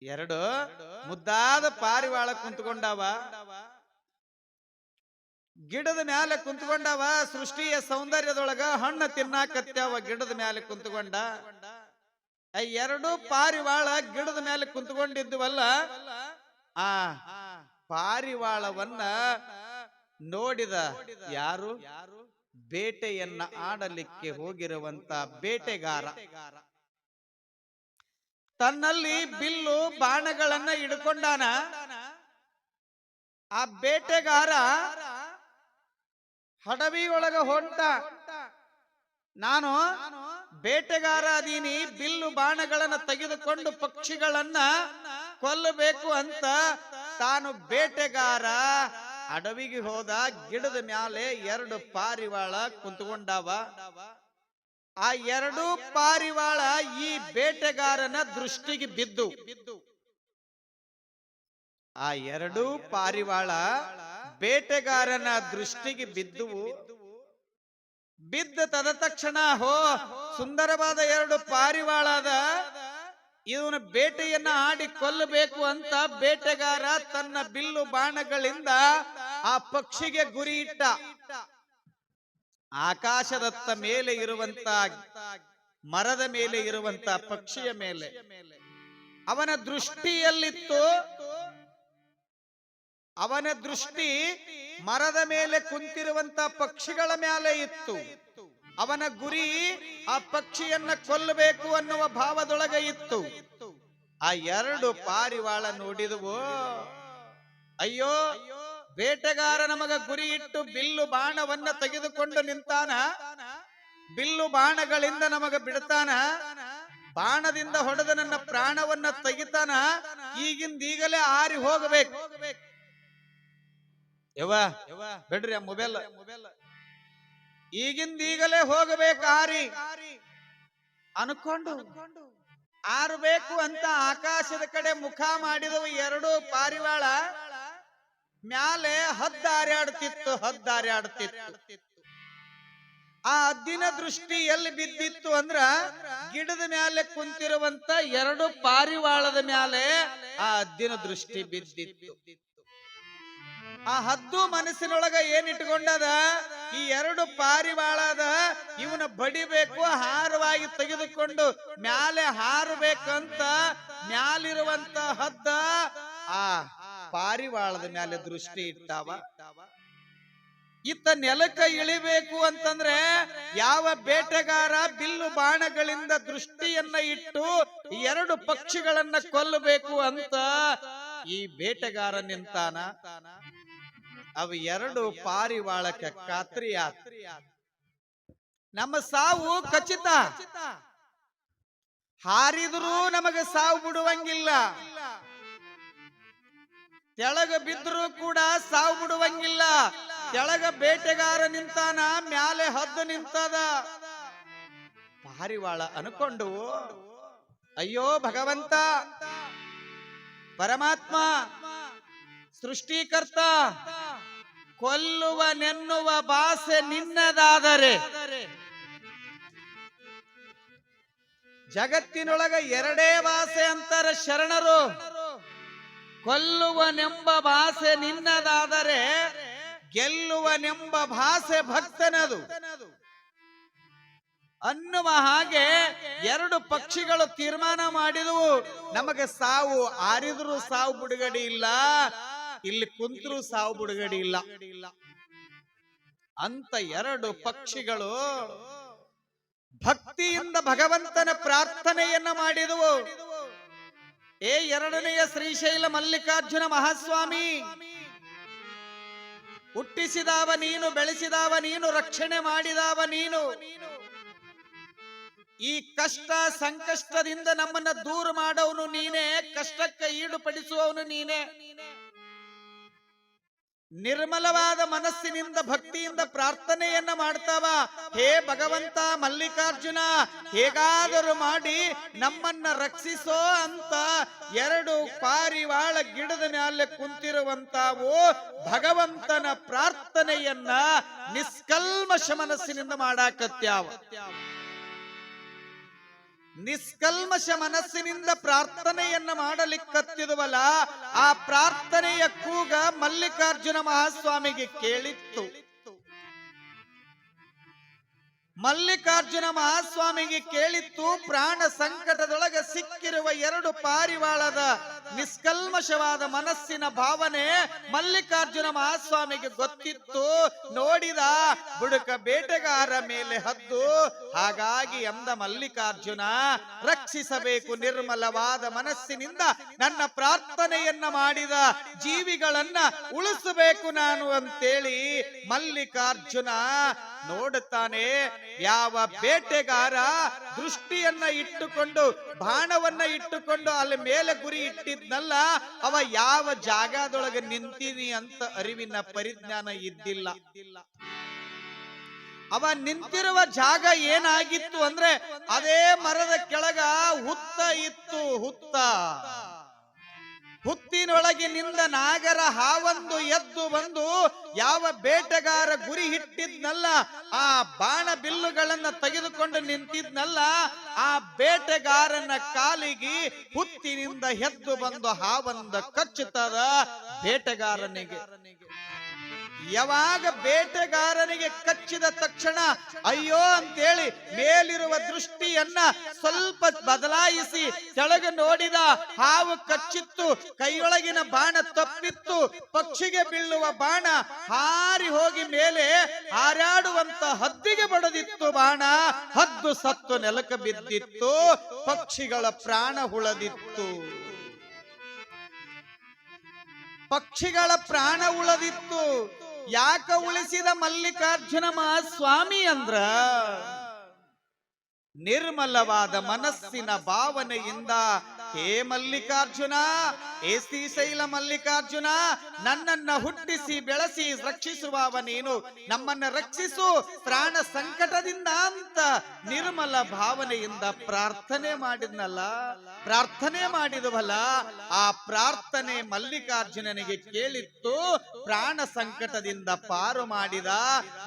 ಎರಡು ಮುದ್ದಾದ ಪಾರಿವಾಳ ಕುಂತ್ಕೊಂಡಾವ. ಗಿಡದ ಮ್ಯಾಲೆ ಕುಂತ್ಕೊಂಡಾವ. ಸೃಷ್ಟಿಯ ಸೌಂದರ್ಯದೊಳಗ ಹಣ್ಣು ತಿನ್ನಾಕತ್ಯಾವ. ಗಿಡದ ಮ್ಯಾಲೆ ಕುಂತ್ಕೊಂಡ. ಎರಡು ಪಾರಿವಾಳ ಗಿಡದ ಮೇಲೆ ಕುಂತ್ಕೊಂಡಿದ್ವಲ್ಲ, ಆ ಪಾರಿವಾಳವನ್ನ ನೋಡಿದ ಯಾರು? ಬೇಟೆಯನ್ನ ಆಡಲಿಕ್ಕೆ ಹೋಗಿರುವಂತ ಬೇಟೆಗಾರ. ತನ್ನಲ್ಲಿ ಬಿಲ್ಲು ಬಾಣಗಳನ್ನ ಹಿಡ್ಕೊಂಡಾನ. ಆ ಬೇಟೆಗಾರ ಹಡವಿ ಒಳಗ ಹೊಂಟ. ನಾನು ಬೇಟೆಗಾರ ಅದೀನಿ, ಬಿಲ್ಲು ಬಾಣಗಳನ್ನ ತೆಗೆದುಕೊಂಡು ಪಕ್ಷಿಗಳನ್ನ ಕೊಲ್ಲಬೇಕು ಅಂತ ತಾನು ಬೇಟೆಗಾರ ಅಡವಿಗೆ ಹೋದ. ಗಿಡದ ಮ್ಯಾಲೆ ಎರಡು ಪಾರಿವಾಳ ಕುಂತ್ಕೊಂಡಾವ. ಆ ಎರಡು ಪಾರಿವಾಳ ಈ ಬೇಟೆಗಾರನ ದೃಷ್ಟಿಗೆ ಬಿದ್ದು. ಆ ಎರಡು ಪಾರಿವಾಳ ಬೇಟೆಗಾರನ ದೃಷ್ಟಿಗೆ ಬಿದ್ದುವು. ಬಿದ್ದ ತದತಕ್ಷಣ ಸುಂದರವಾದ ಎರಡು ಪಾರಿವಾಳದ, ಇವನ ಬೇಟೆಯನ್ನ ಆಡಿ ಕೊಲ್ಲಬೇಕು ಅಂತ ಬೇಟೆಗಾರ ತನ್ನ ಬಿಲ್ಲು ಬಾಣಗಳಿಂದ ಆ ಪಕ್ಷಿಗೆ ಗುರಿ ಇಟ್ಟ. ಆಕಾಶದತ್ತ ಮೇಲೆ ಇರುವಂತ, ಮರದ ಮೇಲೆ ಇರುವಂತ ಪಕ್ಷಿಯ ಮೇಲೆ ಅವನ ದೃಷ್ಟಿಯಲ್ಲಿತ್ತು. ಅವನ ದೃಷ್ಟಿ ಮರದ ಮೇಲೆ ಕುಂತಿರುವಂತ ಪಕ್ಷಿಗಳ ಮೇಲೆ ಇತ್ತು. ಅವನ ಗುರಿ ಆ ಪಕ್ಷಿಯನ್ನ ಕೊಲ್ಲಬೇಕು ಅನ್ನುವ ಭಾವದೊಳಗೆ ಇತ್ತು. ಆ ಎರಡು ಪಾರಿವಾಳ ನೋಡಿದವು. ಅಯ್ಯೋ, ಬೇಟೆಗಾರ ನಮಗ ಗುರಿ ಇಟ್ಟು ಬಿಲ್ಲು ಬಾಣವನ್ನ ತೆಗೆದುಕೊಂಡು ನಿಂತಾನ. ಬಿಲ್ಲು ಬಾಣಗಳಿಂದ ನಮಗ ಬಿಡ್ತಾನ. ಬಾಣದಿಂದ ಹೊಡೆದ ನನ್ನ ಪ್ರಾಣವನ್ನ ತೆಗಿತಾನ. ಈಗಿಂದೀಗಲೇ ಆರಿ ಹೋಗಬೇಕು. ಬಿಡ್ರಿ ಆ ಮೊಬೈಲ್. ಈಗಿಂದೀಗಲೇ ಹೋಗಬೇಕು ಆರಿ ಅನ್ಕೊಂಡು ಆರ್ಬೇಕು ಅಂತ ಆಕಾಶದ ಕಡೆ ಮುಖ ಮಾಡಿದವು. ಎರಡು ಪಾರಿವಾಳ ಮ್ಯಾಲೆ ಹದ್ದಾರ್ಯಾಡ್ತಿತ್ತು. ಆ ಹದ್ದಿನ ದೃಷ್ಟಿ ಎಲ್ಲಿ ಬಿದ್ದಿತ್ತು ಅಂದ್ರ ಗಿಡದ ಮ್ಯಾಲೆ ಕುಂತಿರುವಂತ ಎರಡು ಪಾರಿವಾಳದ ಮ್ಯಾಲೆ ಆ ಹದ್ದಿನ ದೃಷ್ಟಿ ಬಿದ್ದಿತ್ತು. ಆ ಹದ್ದು ಮನಸ್ಸಿನೊಳಗ ಏನಿಟ್ಕೊಂಡದ, ಈ ಎರಡು ಪಾರಿವಾಳದ ಇವನ ಬಡಿಬೇಕು, ಹಾರವಾಗಿ ತೆಗೆದುಕೊಂಡು ಮ್ಯಾಲೆ ಹಾರಬೇಕಂತ ಮ್ಯಾಲಿರುವಂತ ಹದ್ದ ಆ ಪಾರಿವಾಳದ ಮ್ಯಾಲೆ ದೃಷ್ಟಿ ಇಟ್ಟಾವ. ಇತ್ತ ನೆಲಕ್ಕ ಇಳಿಬೇಕು ಅಂತಂದ್ರೆ ಯಾವ ಬೇಟೆಗಾರ ಬಿಲ್ಲು ಬಾಣಗಳಿಂದ ದೃಷ್ಟಿಯನ್ನ ಇಟ್ಟು ಎರಡು ಪಕ್ಷಿಗಳನ್ನ ಕೊಲ್ಲಬೇಕು ಅಂತ ಈ ಬೇಟೆಗಾರ ನಿಂತಾನ. ಅವು ಎರಡು ಪಾರಿವಾಳಕ್ಕೆ ಖಾತ್ರಿಯಾದ ನಮ್ಮ ಸಾವು ಖಚಿತ. ಹಾರಿದ್ರೂ ನಮಗೆ ಸಾವು ಬಿಡುವಂಗಿಲ್ಲ, ತೆಳಗ ಬಿದ್ರೂ ಕೂಡ ಸಾವು ಬಿಡುವಂಗಿಲ್ಲ. ತೆಳಗ ಬೇಟೆಗಾರ ನಿಂತಾನ, ಮ್ಯಾಲೆ ಹದ್ದು ನಿಂತದ. ಪಾರಿವಾಳ ಅನ್ಕೊಂಡು, ಅಯ್ಯೋ ಭಗವಂತ, ಪರಮಾತ್ಮ, ಸೃಷ್ಟಿಕರ್ತ, ಕೊಲ್ಲುವ ನೆನ್ನುವ ಭಾಷೆ ನಿನ್ನದಾದರೆ ಜಗತ್ತಿನೊಳಗ ಎರಡೇ ಭಾಷೆ ಅಂತಾರೆ ಶರಣರು. ಕೊಲ್ಲುವನೆಂಬ ಭಾಷೆ ನಿನ್ನದಾದರೆ ಗೆಲ್ಲುವನೆಂಬ ಭಾಷೆ ಭಕ್ತನದು ಅನ್ನುವ ಹಾಗೆ ಎರಡು ಪಕ್ಷಿಗಳು ತೀರ್ಮಾನ ಮಾಡಿದವು. ನಮಗೆ ಸಾವು, ಆರಿದ್ರು ಸಾವು ಬಿಡುಗಡೆ ಇಲ್ಲ, ಇಲ್ಲಿ ಕುಂತ್ರು ಸಾವು ಬಿಡುಗಡೆ ಇಲ್ಲ ಅಂತ ಎರಡು ಪಕ್ಷಿಗಳು ಭಕ್ತಿಯಿಂದ ಭಗವಂತನ ಪ್ರಾರ್ಥನೆಯನ್ನ ಮಾಡಿದವು. ಎರಡನೆಯ ಶ್ರೀಶೈಲ ಮಲ್ಲಿಕಾರ್ಜುನ ಮಹಾಸ್ವಾಮಿ, ಹುಟ್ಟಿಸಿದವ ನೀನು, ಬೆಳೆಸಿದವ ನೀನು, ರಕ್ಷಣೆ ಮಾಡಿದವ ನೀನು. ಈ ಕಷ್ಟ ಸಂಕಷ್ಟದಿಂದ ನಮ್ಮನ್ನ ದೂರ ಮಾಡವನು ನೀನೇ, ಕಷ್ಟಕ್ಕೆ ಈಡುಪಡಿಸುವವನು ನೀನೇ. ನಿರ್ಮಲವಾದ ಮನಸ್ಸಿನಿಂದ ಭಕ್ತಿಯಿಂದ ಪ್ರಾರ್ಥನೆಯನ್ನ ಮಾಡ್ತಾವ. ಹೇ ಭಗವಂತ ಮಲ್ಲಿಕಾರ್ಜುನ, ಹೇಗಾದರೂ ಮಾಡಿ ನಮ್ಮನ್ನ ರಕ್ಷಿಸೋ ಅಂತ ಎರಡು ಪಾರಿವಾಳ ಗಿಡದ ಮ್ಯಾಲೆ ಕುಂತಿರುವಂತಾವು ಭಗವಂತನ ಪ್ರಾರ್ಥನೆಯನ್ನ ನಿಷ್ಕಲ್ಮಶ ಮನಸ್ಸಿನಿಂದ ಮಾಡಾಕತ್ಯಾವ. ನಿಷ್ಕಲ್ಮಶ ಮನಸ್ಸಿನಿಂದ ಪ್ರಾರ್ಥನೆಯನ್ನ ಮಾಡಲಿಕ್ಕತ್ತಿದುವಲ್ಲ, ಆ ಪ್ರಾರ್ಥನೆಯ ಕೂಗ ಮಲ್ಲಿಕಾರ್ಜುನ ಮಹಾಸ್ವಾಮಿಗೆ ಕೇಳಿತ್ತು. ಮಲ್ಲಿಕಾರ್ಜುನ ಮಹಾಸ್ವಾಮಿಗೆ ಕೇಳಿತ್ತು, ಪ್ರಾಣ ಸಂಕಟದೊಳಗೆ ಸಿಕ್ಕಿರುವ ಎರಡು ಪಾರಿವಾಳದ ನಿಷ್ಕಲ್ಮಶವಾದ ಮನಸ್ಸಿನ ಭಾವನೆ ಮಲ್ಲಿಕಾರ್ಜುನ ಮಹಾಸ್ವಾಮಿಗೆ ಗೊತ್ತಿತ್ತು. ನೋಡಿದ ಬುಡುಕ ಬೇಟೆಗಾರ ಮೇಲೆ ಹದ್ದು. ಹಾಗಾಗಿ ಅಂದ ಮಲ್ಲಿಕಾರ್ಜುನ, ರಕ್ಷಿಸಬೇಕು ನಿರ್ಮಲವಾದ ಮನಸ್ಸಿನಿಂದ ನನ್ನ ಪ್ರಾರ್ಥನೆಯನ್ನ ಮಾಡಿದ ಜೀವಿಗಳನ್ನ ಉಳಿಸಬೇಕು ನಾನು ಅಂತೇಳಿ ಮಲ್ಲಿಕಾರ್ಜುನ ನೋಡುತ್ತಾನೆ. ಯಾವ ಬೇಟೆಗಾರ ದೃಷ್ಟಿಯನ್ನ ಇಟ್ಟುಕೊಂಡು ಬಾಣವನ್ನ ಇಟ್ಟುಕೊಂಡು ಅಲ್ಲಿ ಮೇಲೆ ಗುರಿ ಇಟ್ಟಿದ್ನಲ್ಲ, ಅವ ಯಾವ ಜಾಗದೊಳಗೆ ನಿಂತೀನಿ ಅಂತ ಅರಿವಿನ ಪರಿಜ್ಞಾನ ಇದ್ದಿಲ್ಲ. ಅವ ನಿಂತಿರುವ ಜಾಗ ಏನಾಗಿತ್ತು ಅಂದ್ರೆ ಅದೇ ಮರದ ಕೆಳಗ ಹುತ್ತ ಇತ್ತು. ಹುತ್ತಿನೊಳಗಿನಿಂದ ನಾಗರ ಹಾವೊಂದು ಎದ್ದು ಬಂದು ಯಾವ ಬೇಟೆಗಾರ ಗುರಿ ಇಟ್ಟಿದ್ನಲ್ಲ, ಆ ಬಾಣ ಬಿಲ್ಲುಗಳನ್ನ ತೆಗೆದುಕೊಂಡು ನಿಂತಿದ್ನಲ್ಲ, ಆ ಬೇಟೆಗಾರನ ಕಾಲಿಗೆ ಹುತ್ತಿನಿಂದ ಎದ್ದು ಬಂದು ಹಾವೊಂದ ಕಚ್ಚುತ್ತದ ಬೇಟೆಗಾರನಿಗೆ. ಯಾವಾಗ ಬೇಟೆಗಾರನಿಗೆ ಕಚ್ಚಿದ ತಕ್ಷಣ ಅಯ್ಯೋ ಅಂತೇಳಿ ಮೇಲಿರುವ ದೃಷ್ಟಿಯನ್ನ ಸ್ವಲ್ಪ ಬದಲಾಯಿಸಿ ಕೆಳಗೆ ನೋಡಿದ. ಹಾವು ಕಚ್ಚಿತ್ತು, ಕೈಯೊಳಗಿನ ಬಾಣ ತಪ್ಪಿತ್ತು. ಪಕ್ಷಿಗೆ ಬೀಳುವ ಬಾಣ ಹಾರಿ ಹೋಗಿ ಮೇಲೆ ಹಾರಾಡುವಂತ ಹದ್ದಿಗೆ ಬಡದಿತ್ತು ಬಾಣ. ಹದ್ದು ಸತ್ತು ನೆಲಕ್ಕೆ ಬಿದ್ದಿತ್ತು, ಪಕ್ಷಿಗಳ ಪ್ರಾಣ ಉಳದಿತ್ತು. ಪಕ್ಷಿಗಳ ಪ್ರಾಣ ಉಳದಿತ್ತು. ಯಾಕ ಉಳಿಸಿದ ಮಲ್ಲಿಕಾರ್ಜುನ ಮಹಾಸ್ವಾಮಿ ಅಂದ್ರ ನಿರ್ಮಲವಾದ ಮನಸ್ಸಿನ ಭಾವನೆಯಿಂದ, ಹೇ ಮಲ್ಲಿಕಾರ್ಜುನ, ಹೇ ಶ್ರೀಶೈಲ ಮಲ್ಲಿಕಾರ್ಜುನ, ನನ್ನನ್ನ ಹುಟ್ಟಿಸಿ ಬೆಳೆಸಿ ರಕ್ಷಿಸುವವ ನೀನು, ನಮ್ಮನ್ನ ರಕ್ಷಿಸು ಪ್ರಾಣ ಸಂಕಟದಿಂದ ಅಂತ ನಿರ್ಮಲ ಭಾವನೆಯಿಂದ ಪ್ರಾರ್ಥನೆ ಮಾಡಿದ್ನಲ್ಲ. ಪ್ರಾರ್ಥನೆ ಮಾಡಿದವಲ್ಲ, ಆ ಪ್ರಾರ್ಥನೆ ಮಲ್ಲಿಕಾರ್ಜುನನಿಗೆ ಕೇಳಿತ್ತು. ಪ್ರಾಣ ಸಂಕಟದಿಂದ ಪಾರು ಮಾಡಿದ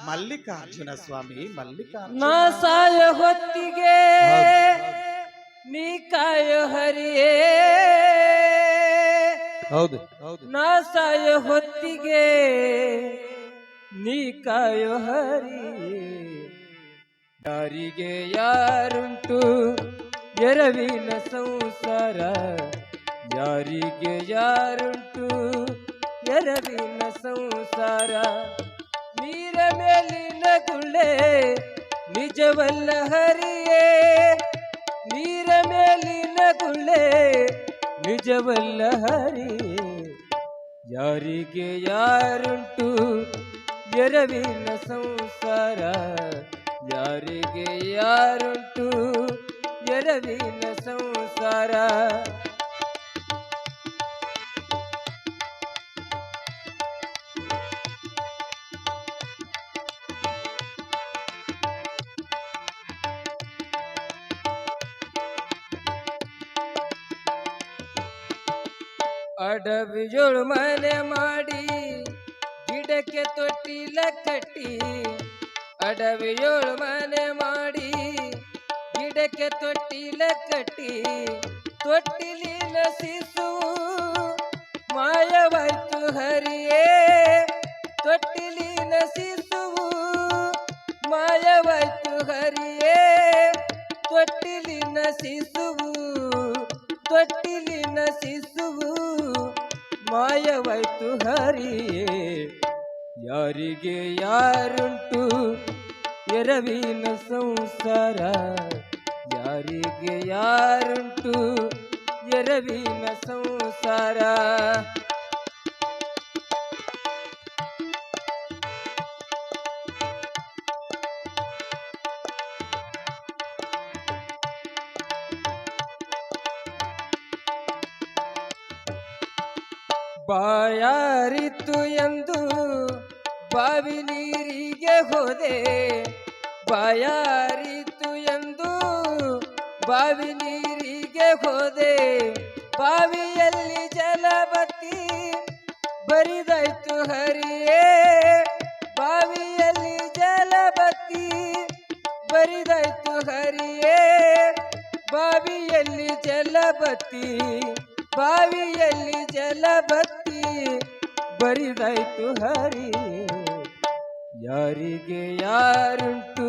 ಮಲ್ಲಿಕಾರ್ಜುನ ಸ್ವಾಮಿ. ಮಲ್ಲಿಕಾರ್ಜುನ ಸಾಯ ಹೊತ್ತಿಗೆ ನೀ ಕಾಯ ಹರಿಯೇ, ಹೌದು ನಾ ಸಾಯ ಹೊತ್ತಿಗೆ ನೀ ಕಾಯ ಹರಿಯೇ. ಯಾರಿಗೆ ಯಾರುಂಟು ಎರವಿನ ಸಂಸಾರ, ಯಾರಿಗೆ ಯಾರುಂಟು ಎರವಿನ ಸಂಸಾರ. ನೀರ ಮೇಲಿನ ಗುಳ್ಳೆ ನಿಜವಲ್ಲ ಹರಿಯೇ, ನೀರ ಮೇಲಿನ ಗುಳ್ಳೆ ನಿಜವಲ್ಲ ಹರಿಯೇ. ಯಾರಿಗೆ ಯಾರುಂಟು ಎರವಿನ ಸಂಸಾರ, ಯಾರಿಗೆ ಯಾರುಂಟು ಎರವಿನ ಸಂಸಾರ. ಅಡವಿಯೊಳು ಮನೆ ಮಾಡಿ ಗಿಡಕ್ಕೆ ತೊಟ್ಟಿಲ ಕಟ್ಟಿ, ಅಡವಿಯೊಳು ಮನೆ ಮಾಡಿ ಗಿಡಕ್ಕೆ ತೊಟ್ಟಿಲ ಕಟ್ಟಿ. ತೊಟ್ಟಿಲಿನ ಶಿಶು ಮಾಯವಾಯ್ತು ಹರಿಯೇ, ತೊಟ್ಟಿಲಿನ ಶಿಶು ಮಾಯವಾಯ್ತು ಹರಿಯೇ. ತೊಟ್ಟಿಲಿನ ಶಿಶುವು ತೊಟ್ಟಿಲಿನ ಶಿಶುವು ಮಾಯವಾಯ್ತು ಹರಿಯೇ. ಯಾರಿಗೆ ಯಾರುಂಟು ಎರವಿನ ಸಂಸಾರ, ಯಾರಿಗೆ ಯಾರುಂಟು ಎರವಿನ ಸಂಸಾರ. ಬಾಯಾರಿತು ಎಂದು ಬಾವಿ ನೀರಿಗೆ ಹೋದೆ, ಬಾಯಾರಿತು ಎಂದು ಬಾವಿ ನೀರಿಗೆ ಹೋದೆ. ಬಾವಿಯಲ್ಲಿ ಜಲಬತ್ತಿ ಬರಿದಾಯ್ತು ಹರಿಯೇ, ಬಾವಿಯಲ್ಲಿ ಜಲಬತ್ತಿ ಬರಿದಾಯ್ತು ಹರಿಯೇ. ಬಾವಿಯಲ್ಲಿ ಜಲಬತ್ತಿ ಬಾವಿಯಲ್ಲಿ ಜಲಬತ್ತಿ ಬರಿದಾಯ್ತು ಹರಿ ಯಾರಿಗೆ ಯಾರುಂಟು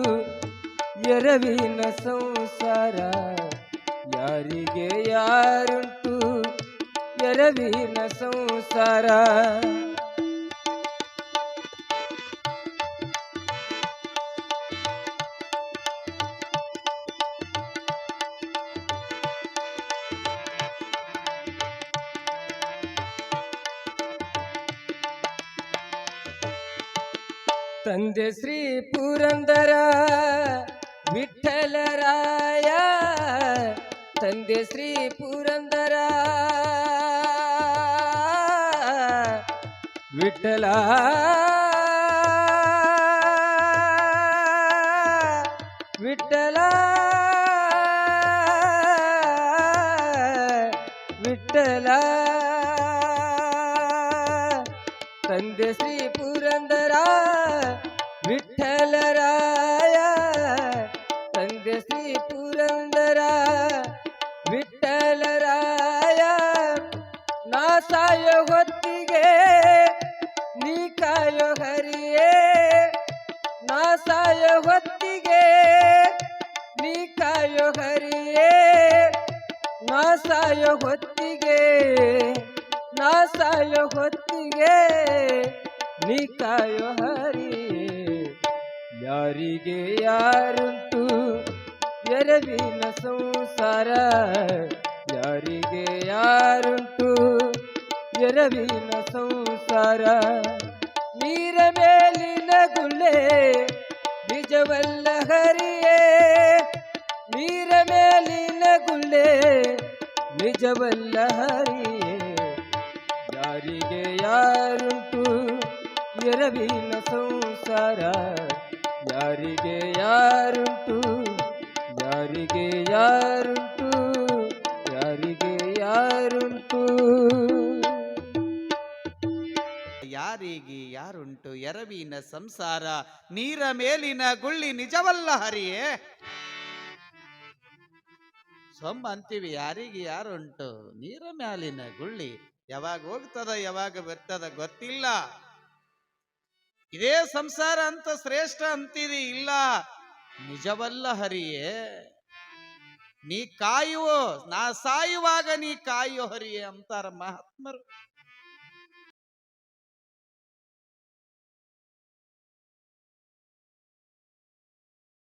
ಎರವಿನ ಸಂಸಾರ ಯಾರಿಗೆ ಯಾರುಂಟು ಎರವಿನ ಸಂಸಾರ ತಂದೆ ಶ್ರೀ ಪುರಂದರ ವಿಠಲರಾಯ ತಂದೆ ಶ್ರೀ ಪುರಂದರ ವಿಠಲ ವಿಠಲ ವಿಠಲ ತಂದೆ ಶ್ರೀ ಪುರಂದರ ವಿಠಲರಾಯ ತಂದೆ ಶ್ರೀ ಪುರಂದರ ವಿಠಲರಾಯ ನಾ ಸಾಯೋ ಹೊತ್ತಿಗೆ ನೀ ಕಾಯೋ ಹರಿಯೇ ನಾ ಸಾಯೋ ಹೊತ್ತಿಗೆ ನೀ ಕಾಯೋ ಹರಿಯೇ ನಾ ಸಾಯೋ ಹೊತ್ತಿಗೆ ನಾ ಸಾಯೋ ಹೊತ್ತಿಗೆ ನೀ ಕಾಯೋ ಹರಿಯೇ ಯಾರಿಗೆ ಯಾರುಂಟು ಎರವಿನ ಸಂಸಾರ ಯಾರಿಗೆ ಯಾರುಂಟು ಎರವಿನ ಸಂಸಾರ ನೀರ ಮೇಲಿನ ಗುಳ್ಳೆ ನಿಜವಲ್ಲ ಹರಿಯೇ ನೀರ ಮೇಲಿನ ಗುಳ್ಳೆ ನಿಜವಲ್ಲ ಹರಿಯೇ ಯಾರಿಗೆ ಯಾರುಂಟು ಎರವಿನ ಸಂಸಾರ ಯಾರಿಗೆ ಯಾರುಂಟು ಯಾರಿಗೆ ಯಾರುಂಟು ಯಾರಿಗೆ ಯಾರುಂಟು ಯಾರಿಗೆ ಯಾರುಂಟು ಎರವಿನ ಸಂಸಾರ ನೀರ ಮೇಲಿನ ಗುಳ್ಳಿ ನಿಜವಲ್ಲ ಹರಿಯೇ ಸೊಮ್ಮ ಅಂತೀವಿ ಯಾರಿಗೆ ಯಾರುಂಟು ನೀರ ಮೇಲಿನ ಗುಳ್ಳಿ ಯಾವಾಗ ಹೋಗ್ತದ ಯಾವಾಗ ಬರ್ತದ ಗೊತ್ತಿಲ್ಲ ಇದೇ ಸಂಸಾರ ಅಂತ ಶ್ರೇಷ್ಠ ಅಂತೀರಿ ಇಲ್ಲ ನಿಜವಲ್ಲ ಹರಿಯೇ ನೀ ಕಾಯುವೋ ನಾ ಸಾಯುವಾಗ ನೀ ಕಾಯೋ ಹರಿಯೇ ಅಂತಾರ ಮಹಾತ್ಮರು